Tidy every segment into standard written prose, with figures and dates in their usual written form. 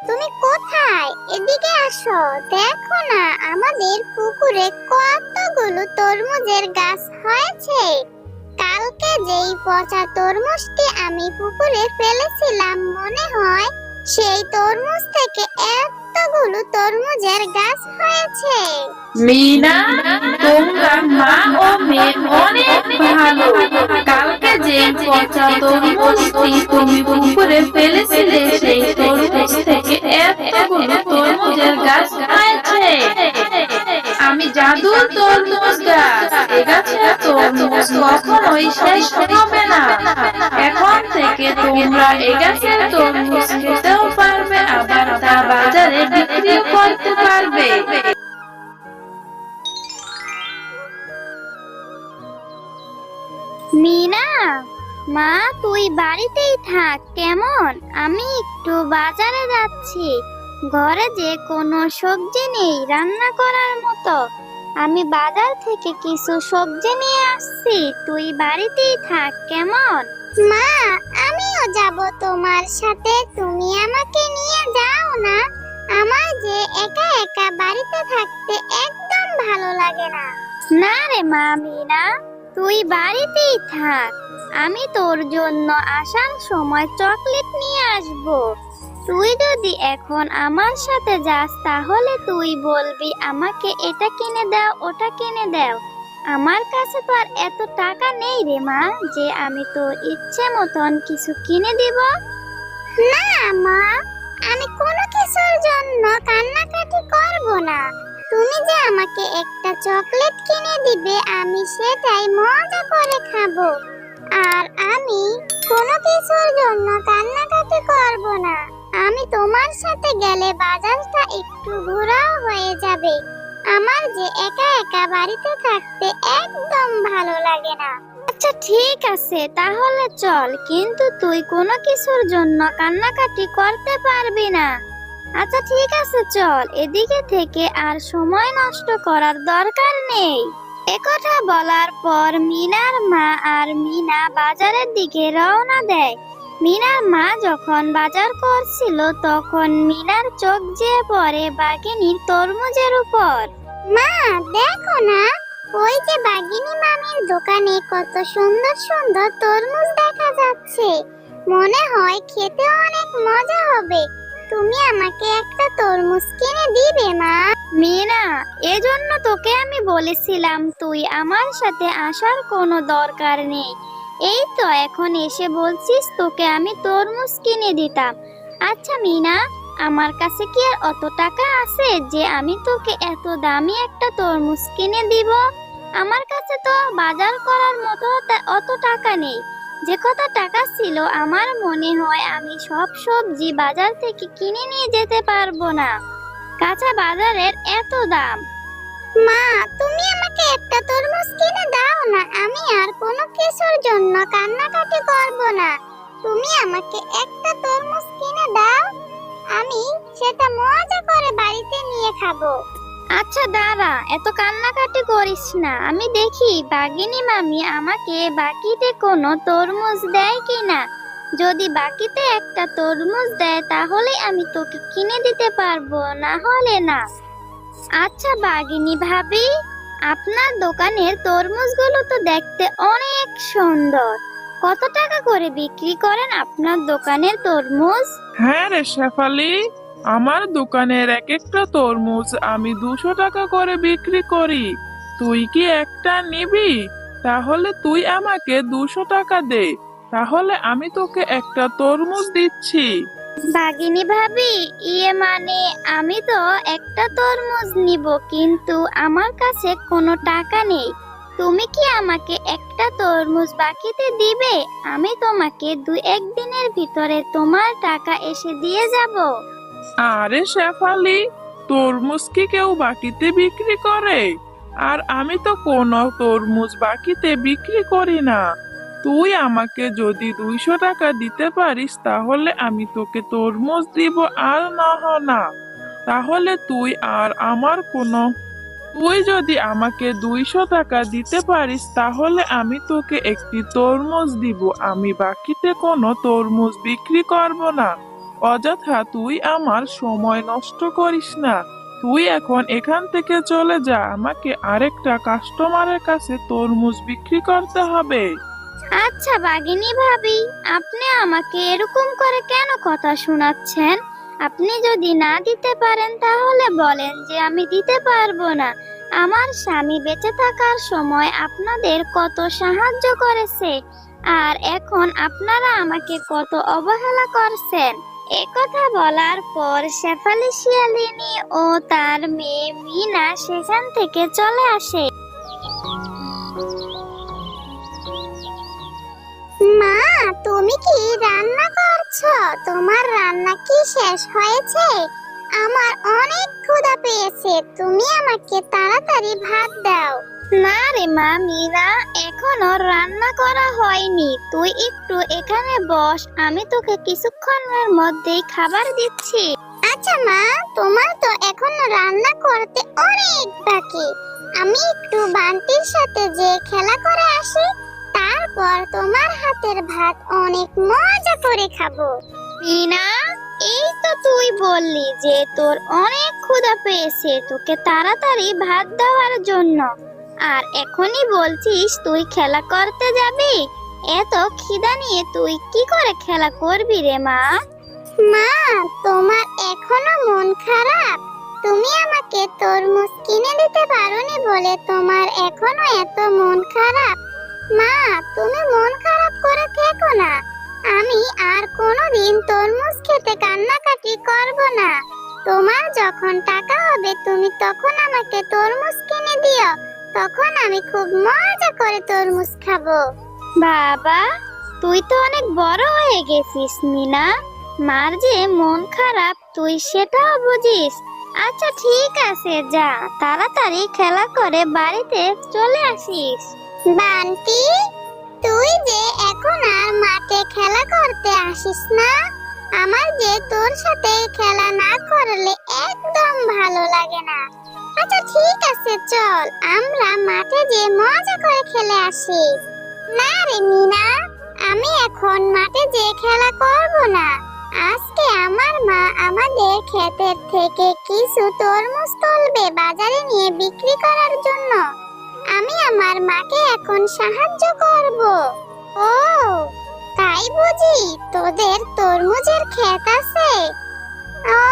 তুমি কোথায়? এদিকে আসো, দেখো না আমাদের পুকুরে কতগুলো তরমুজের গাছ হয়েছে। কালকে যেই পচা তরমুজটি আমি পুকুরে ফেলেছিলাম, মনে হয় সেই তরমুজ থেকে এতগুলো তরমুজের গাছ হয়েছে। মিনা, তোমরা মা ও মেয়ে অনেক ভালো। কালকে যে পচা তরমুজটি তুমি পুকুরে ফেলেছিলে, সেই তরমুজ থেকে এতগুলো তরমুজের গাছ হয়েছে। আমি জাদুর তরমুজ গাছ, এ গাছের তরমুজ কখনোই শেষ হবে না। এখন থেকে তোমরা এ গাছের তরমুজ খেতেও পারবে, আবার তা বাজারে বিক্রিও করতে পারবে। মিনা, মা তুই বাড়িতেই থাক কেমন? আমি একটু বাজারে যাচ্ছি। ঘরে যে কোনো সবজি নেই রান্না করার মতো। আমি বাজার থেকে কিছু সবজি নিয়ে আসছি, তুই বাড়িতেই থাক কেমন? মা, আমিও যাব তোমার সাথে, তুমি আমাকে নিয়ে যাও না। আমার যে একা একা বাড়িতে থাকতে একদম ভালো লাগে না। না রে মা, মিনা তুই বাড়িতেই থাক। আমি তোর জন্য আসার সময় চকলেট নিয়ে আসব। তুই যদি এখন আমার সাথে যাস, তাহলে তুই বলবি আমাকে এটা কিনে দাও, ওটা কিনে দাও। আমার কাছে তো আর এত টাকা নেই রে মা, যে আমি তোর ইচ্ছে মতন কিছু কিনে দিব। না মা, আমি কোনো কিছুর জন্য কান্নাকাটি করব না। তুমি যে আমাকে একটা চকলেট কিনে দিবে, আমি সেটাই মজা করে খাবো। আর আমি কোনো কিছুর জন্য কান্নাকাটি করব না। আমি তোমার সাথে গেলে বাজারটা একটু ঘোরাও হয়ে যাবে। আমার যে একা একা বাড়িতে থাকতে একদম ভালো লাগে না। আচ্ছা ঠিক আছে, তাহলে চল, কিন্তু তুই কোনো কিছুর জন্য কান্নাকাটি করতে পারবি না। আচ্ছা ঠিক আছে চল, এদিকে থেকে আর সময় নষ্ট করার দরকার নেই। একথা বলার পর মিনার মা আর মিনা বাজারের দিকে রওনা দেয়। মিনার মা যখন বাজার করছিল, তখন মিনার চোখ যেয়ে পড়ে বাঘিনীর তরমুজের উপর। মা দেখো না, ওই যে বাঘিনী মামির দোকানে কত সুন্দর সুন্দর তরমুজ দেখা যাচ্ছে। মনে হয় খেতে অনেক মজা হবে। তুমি আমাকে একটা তরমুজ কিনে দিবে মা? মিনা, এজন্য তোকে আমি বলেছিলাম তুই আমার সাথে আসার কোনো দরকার নেই। এই তো এখন এসে বলছিস তোকে আমি তরমুজ কিনে দিতাম। আচ্ছা মিনা, আমার কাছে কি আর অত টাকা আছে যে আমি তোকে এত দামি একটা তরমুজ কিনে দিব? আমার কাছে তো বাজার করার মতো অত টাকা নেই। যে কত টাকা ছিল, আমার মনে হয় আমি সব সবজি বাজার থেকে কিনে নিয়ে যেতে পারবো না। কাঁচা বাজারের এত দাম। মা, তুমি আমাকে একটা তরমুজ কিনে দাও না, আমি আর কোনো কিছুর জন্য কান্নাকাটি করব না। তুমি আমাকে একটা তরমুজ কিনে দাও, আমি সেটা মজা করে বাড়িতে নিয়ে খাবো। আচ্ছা দাঁড়া, এত কান্নাকাটি করিস না, আমি দেখি বাঘিনী মামি আমাকে বাকিতে কোনো তরমুজ দেয় কিনা। যদি বাকিতে একটা তরমুজ দেয়, তাহলে আমি তোকে কিনে দিতে পারবো, না হলে না। আচ্ছা বাঘিনী ভাবি, আপনার দোকানের তরমুজগুলো তো দেখতে অনেক সুন্দর। কত টাকা করে বিক্রি করেন আপনার দোকানের তরমুজ? হ্যাঁ রে শেফালি, আমার দোকানের এক একটা তরমুজ আমি 200 টাকা করে বিক্রি করি। তুই কি একটা নিবি? তাহলে তুই আমাকে 200 টাকা দে, তাহলে আমি তোকে একটা তরমুজ দিচ্ছি। বাঘিনী ভাবি, মানে আমি তো একটা তরমুজ নিব, কিন্তু আমার কাছে কোনো টাকা নেই। তুমি কি আমাকে একটা তরমুজ বাকিতে দিবে? আমি তোমাকে 2-1 দিনের ভিতরে তোমার টাকা এসে দিয়ে যাব। আরে শেফালি, তরমুজ কি কেউ বাকিতে বিক্রি করে? আর আমি তো কোনো তরমুজ বাকিতে বিক্রি করি না। তুই আমাকে যদি 200 টাকা দিতে পারিস, তাহলে আমি তোকে তরমুজ দিব, আর না তাহলে তুই আর আমার কোনো তুই যদি আমাকে 200 টাকা দিতে পারিস, তাহলে আমি তোকে একটি তরমুজ দিব। আমি বাকিতে কোনো তরমুজ বিক্রি করব না। অযথা তুই আমার সময় নষ্ট করিস না। তুই এখন এখান থেকে চলে যা, আমাকে আরেকটা কাস্টমারের কাছে তরমুজ বিক্রি করতে হবে। আচ্ছা বাগিনী ভাবি, আপনি আমাকে এরকম করে কেন কথা শোনাচ্ছেন? আপনি যদি না দিতে পারেন তাহলে বলেন যে আমি দিতে পারবো না। আমার স্বামী বেঁচে থাকার সময় আপনাদের কত সাহায্য করেছে, আর এখন আপনারা আমাকে কত অবহেলা করছেন। একথা বলার পর শেফালি শিয়ালিনী ও তার মেয়ে মিনা সেখান থেকে চলে আসে। মা, তুমি কি রান্না করছো? তোমার রান্না কি শেষ হয়েছে? আমার অনেক ক্ষুধা পেয়েছে, তুমি আমাকে তাড়াতাড়ি ভাত দাও। না রে মা মীরা, এখনো রান্না করা হয়নি। তুই একটু এখানে বস, আমি তোকে কিছুক্ষণের মধ্যেই খাবার দিচ্ছি। আচ্ছা মা, তোমার তো এখনো রান্না করতে অনেক বাকি। আমি একটু বান্টির সাথে যে খেলা করে আসি, তারপর তোমার হাতের ভাত অনেক মজা করে খাবো। মিনা, এই তো তুই বললি যে তোর অনেক ক্ষুধা পেয়েছে, তোকে তাড়াতাড়ি ভাত দেওয়ার জন্য, আর এখনই বলছিস তুই খেলা করতে যাবি? এত খিদা নিয়ে তুই কি করে খেলা করবি রে মা? মা, তোমার এখনো মন খারাপ? তুমি আমাকে তরমুজ কিনে দিতে পারোনি বলে তোমার এখনো এত মন খারাপ? মা, তুমি মন খারাপ করে থেকো না। আমি আর কোনোদিন তরমুজ খেতে কান্নাকাটি করব না। তোমার যখন টাকা হবে তুমি তখন আমাকে তরমুজ কিনে দিও, তখন আমি খুব মজা করে তরমুজ খাবো। বাবা, তুই তো অনেক বড় হয়ে গেছিস মিনা। মার যে মন খারাপ তুই সেটাও বুঝিস। আচ্ছা ঠিক আছে, যা তাড়াতাড়ি খেলা করে বাড়িতে চলে আসিস। বান্টি, তুই যে এখন আর মাঠে খেলা করতে আসিস না, আমার যে তোর সাথে খেলা না করলে একদম ভালো লাগে না। আচ্ছা ঠিক আছে, চল আমরা মাঠে যে মজা করে খেলে আসি। না রে মিনা, আমি এখন মাঠে যে খেলা করব না। আজকে আমার মা আমাদের ক্ষেতের থেকে কিছু তরমুজ তুলবে বাজারে নিয়ে বিক্রি করার জন্য। আমি আমার মাকে এখন সাহায্য করব। ও, তাই বুঝি তোদের তরমুজের ক্ষেত আছে? ও,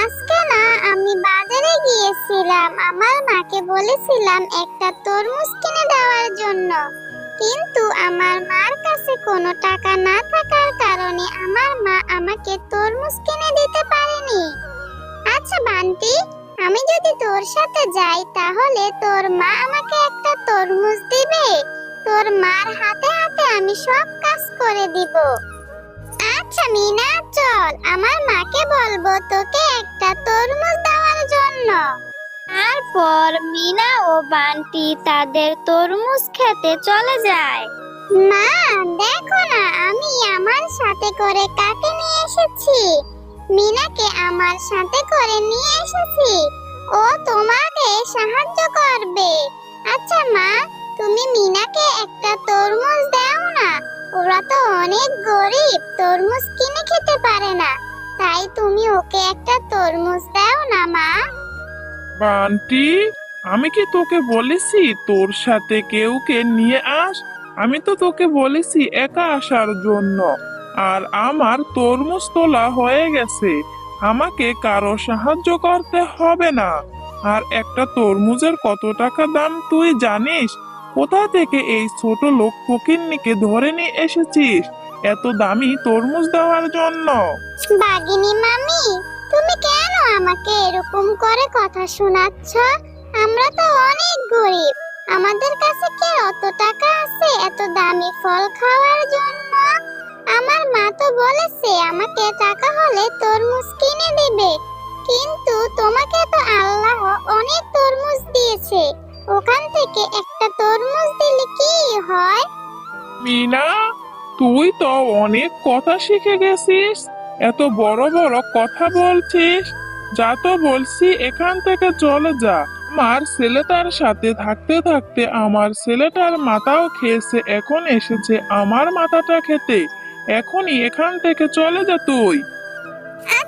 আজকে না আমি বাজারে গিয়েছিলাম, আমার মাকে বলেছিলাম একটা তরমুজ কিনে দেওয়ার জন্য, কিন্তু আমার মার কাছে কোনো টাকা না থাকার কারণে আমার মা আমাকে তরমুজ কিনে দিতে পারেনি। আচ্ছা বান্টি, আমি যদি তোর সাথে যাই তাহলে তোর মা আমাকে একটা তরমুজ দিবে? তোর মার হাতে হাতে আমি সব কাজ করে দিব। আচ্ছা মিনা, চল আমার মাকে বলবো তোকে একটা তরমুজ দেওয়ার জন্য। তারপর মিনা ও বান্টি তাদের তরমুজ খেতে চলে যায়। মা, দেখো না আমি আমার সাথে করে কাকে নিয়ে এসেছি। মিনাকে আমার সাথে করে নিয়ে এসেছি, ও তোমাকে সাহায্য করবে। আচ্ছা মা, তুমি মিনাকে একটা তরমুজ দাও না, ওরা তো অনেক গরিব, তরমুজ কিনে খেতে পারে না, তাই তুমি ওকে একটা তরমুজ দাও না মা। বান্টি, আমি কি তোকে বলেছি তোর সাথে কেউকে নিয়ে আস? আমি তো তোকে বলেছি একা আসার জন্য। আর আমার তরমুজ তোলা হয়ে গেছে, আমাকে কারো সাহায্য করতে হবে না। আর একটা তরমুজের কত টাকা দাম তুই জানিস? কোথা থেকে এই ছোট লোক ফকিন্নিকে ধরে নিয়ে এসেছিস এত দামি তরমুজ দেওয়ার জন্য? বাগিনী মামি, তুমি কেন আমাকে এরকম করে কথা শোনাচ্ছ? আমরা তো অনেক গরিব, আমাদের কাছে কি অত টাকা আছে এত দামি ফল খাওয়ার জন্য? আমার মা তো বলেছে আমাকে টাকা হলে তরমুজ কিনে দিবে, কিন্তু তোমাকে তো আল্লাহ অনেক তরমুজ দিয়েছে, ওখান থেকে একটা তরমুজ দিলে কি হয়? মিনা, তুই তো অনেক কথা শিখে গেছিস, এত বড় বড় কথা বলছিস। যা তো বলছি এখান থেকে চলে যা। আমার ছেলেটার সাথে থাকতে থাকতে আমার ছেলেটার মাথাও খেয়েছে, এখন এসেছে আমার মাথাটা খেতে। এখনই এখান থেকে চলে যা তুই।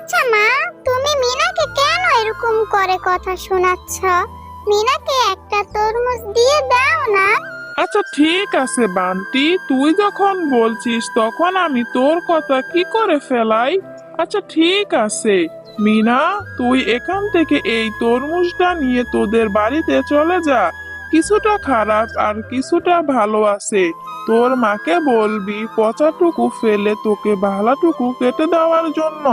আচ্ছা মা, তুমি মিনাকে কেন এরকম করে কথা শোনাচ্ছ? মিনাকে একটা তরমুজ দিয়ে দাও না। আচ্ছা ঠিক আছে বান্টি, তুই যখন বলছিস তখন আমি তোর কথা কি করে ফেলাই। আচ্ছা ঠিক আছে মিনা, তুই এখান থেকে এই তরমুজটা নিয়ে তোদের বাড়িতে চলে যা। কিছুটা খারাপ আর কিছুটা ভালো আছে। তোর মাকে বলবি পচাটুকু ফেলে তোকে ভালোটুকু কেটে দেওয়ার জন্য।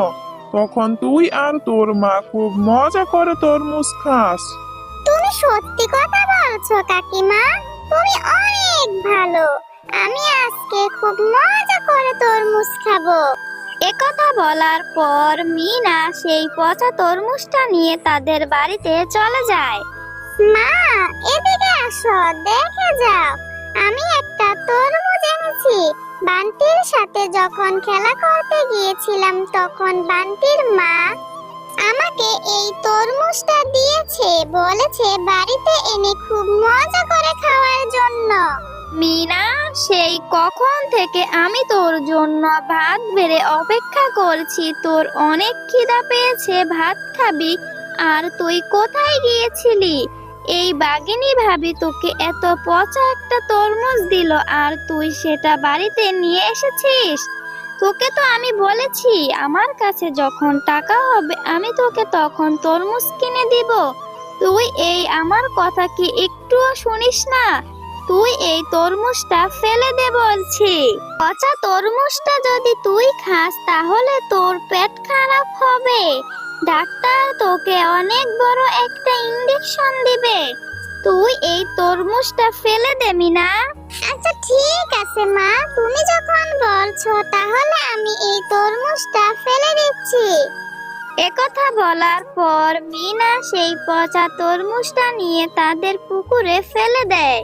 তখন তুই আর তোর মা খুব মজা করে তরমুজ খাস। তুমি সত্যি কথা বলছো কাকিমা, তুমি অনেক ভালো। আমি আজকে খুব মজা করে তরমুজ খাবো। একথা বলার পর মিনা সেই পচা তরমুজটা নিয়ে তাদের বাড়িতে চলে যায়। মা, এদিকে আসো, দেখে যাও, আমি একটা তরমুজ এনেছি। বান্টির সাথে যখন খেলা করতে গিয়েছিলাম তখন বান্টির মা আমাকে এই তরমুজটা দিয়েছে, বলেছে বাড়িতে এনে খুব মজা করে খাওয়ার জন্য। মিনা, সেই কখন থেকে আমি তোর জন্য ভাত বেড়ে অপেক্ষা করছি। তোর অনেক খিদা পেয়েছে, ভাত খাবি। আর তুই কোথায় গিয়েছিলি? এই বাঘিনী ভাবি তোকে এত পচা একটা তরমুজ দিল আর তুই সেটা বাড়িতে নিয়ে এসেছিস। তোকে তো আমি বলেছি আমার কাছে যখন টাকা হবে আমি তোকে তখন তরমুজ কিনে দিব। তুই এই আমার কথা কি একটুও শুনিস না? তুই এই তরমুজটা ফেলে দে বলছি। পচা তরমুজটা যদি তুই খাস তাহলে তোর পেট খারাপ হবে। ডাক্তার তোকে অনেক বড় একটা ইনজেকশন দিবে। তুই এই তরমুজটা ফেলে দে মিনা। আচ্ছা ঠিক আছে মা, তুমি যখন বলছো তাহলে আমি এই তরমুজটা ফেলে দিচ্ছি। একথা বলার পর মিনা সেই পচা তরমুজটা নিয়ে তাদের পুকুরে ফেলে দেয়।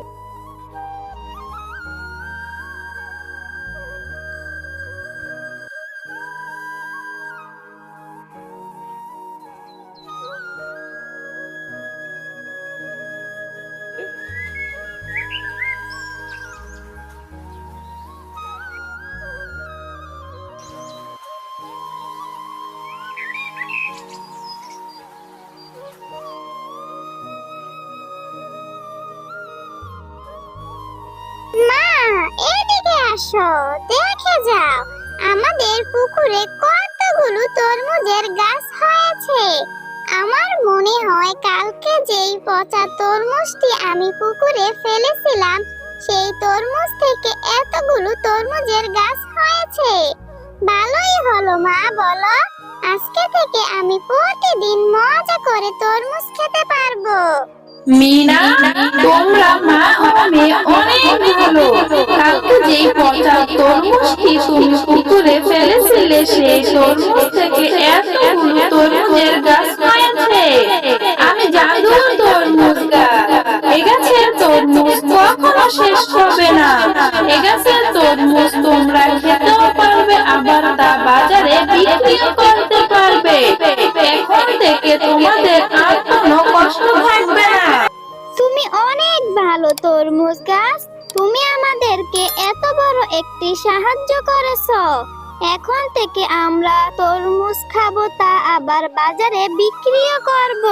মা, এদিকে আসো, দেখে যাও, আমাদের পুকুরে কতগুলো তরমুজের গাছ হয়েছে। আমার মনে হয় কালকে যেই পচা তরমুজটি আমি পুকুরে ফেলেছিলাম সেই তরমুজ থেকে এতগুলো তরমুজের গাছ হয়েছে। ভালোই হলো মা, বলো, আজকে থেকে আমি প্রতিদিন মজা করে তরমুজ খেতে পারবো। মিনা, তোমরা মা ও মেয়ে অনেক ভালো। কালকে যেই পচা তরমুজটি তুমি পুকুরে ফেলেছিলে সেই তরমুজ থেকে এতগুলো তরমুজের গাছ হয়েছে। আমি জাদুর তরমুজ গাছ। এ গাছের তরমুজ কখনো শেষ হবে না। এ গাছের তরমুজ তোমরা খেতেও পারবে, আবার তা বাজারে বিক্রিও করতে পারবে। এখন থেকে তোমাদের আর কোনো কষ্ট থাকবে না। তুমি অনেক ভালো তরমুজ গাছ, তুমি আমাদেরকে এত বড় একটি সাহায্য করেছো। এখন থেকে আমরা তরমুজ খাবো, তা আবার বাজারে বিক্রিও করব।